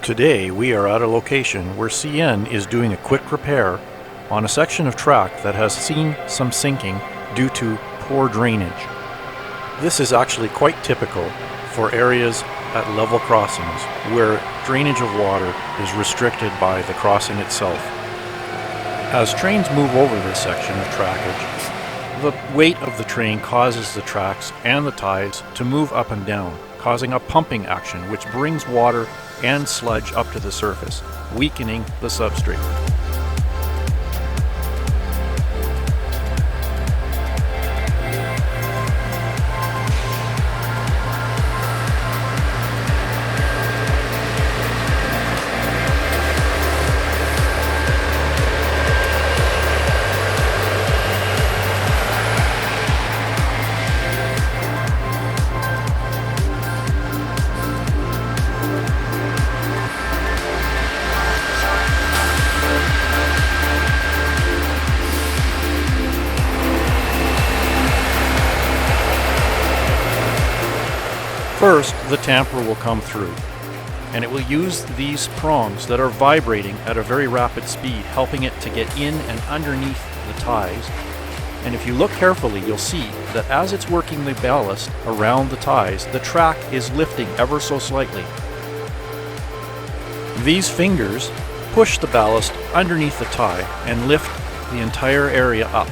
Today we are at a location where CN is doing a quick repair on a section of track that has seen some sinking due to poor drainage. This is actually quite typical for areas at level crossings where drainage of water is restricted by the crossing itself. As trains move over this section of trackage, the weight of the train causes the tracks and the ties to move up and down, causing a pumping action which brings water and sludge up to the surface, weakening the substrate. First, the tamper will come through, and it will use these prongs that are vibrating at a very rapid speed, helping it to get in and underneath the ties. And if you look carefully, you'll see that as it's working the ballast around the ties, the track is lifting ever so slightly. These fingers push the ballast underneath the tie and lift the entire area up.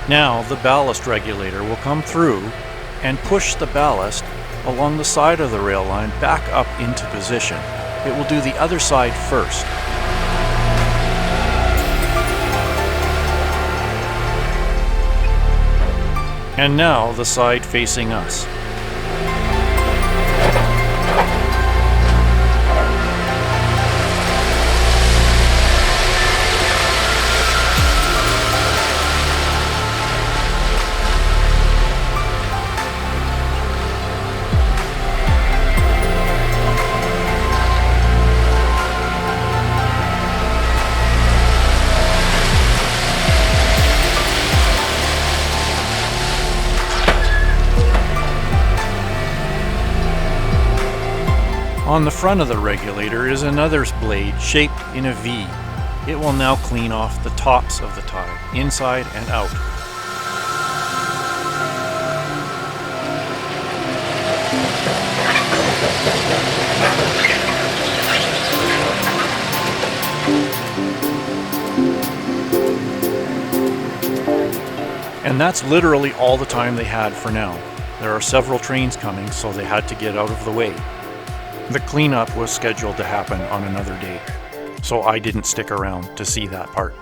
Now the ballast regulator will come through and push the ballast along the side of the rail line back up into position. It will do the other side first. And now the side facing us. On the front of the regulator is another blade shaped in a V. It will now clean off the tops of the tie, inside and out. And that's literally all the time they had for now. There are several trains coming, so they had to get out of the way. The cleanup was scheduled to happen on another day, so I didn't stick around to see that part.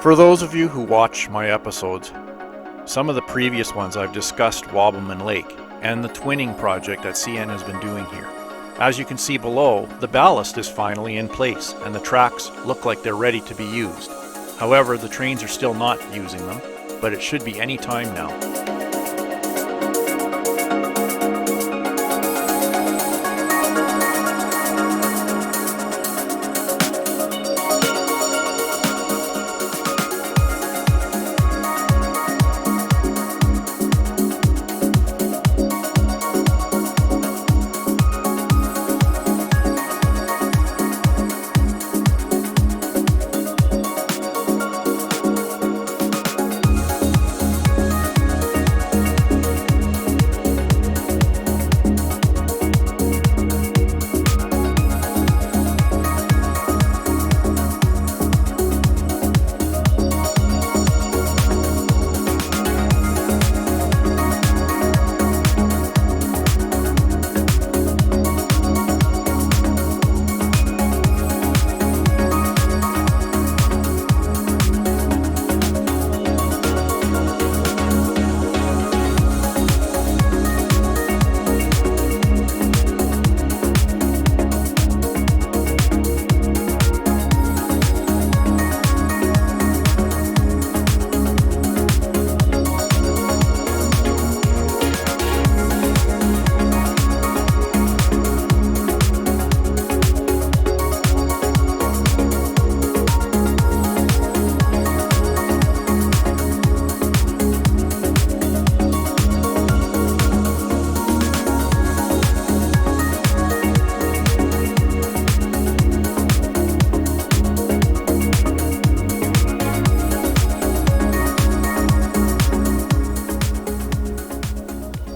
For those of you who watch my episodes, some of the previous ones I've discussed Wobbleman Lake and the twinning project that CN has been doing here. As you can see below, the ballast is finally in place and the tracks look like they're ready to be used. However, the trains are still not using them, but it should be any time now.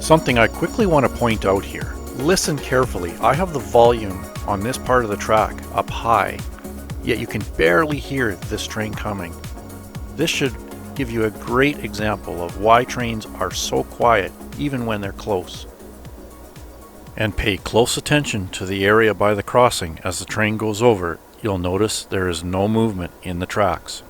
Something I quickly want to point out here. Listen carefully. I have the volume on this part of the track up high, yet you can barely hear this train coming. This should give you a great example of why trains are so quiet even when they're close. And pay close attention to the area by the crossing. As the train goes over, you'll notice there is no movement in the tracks.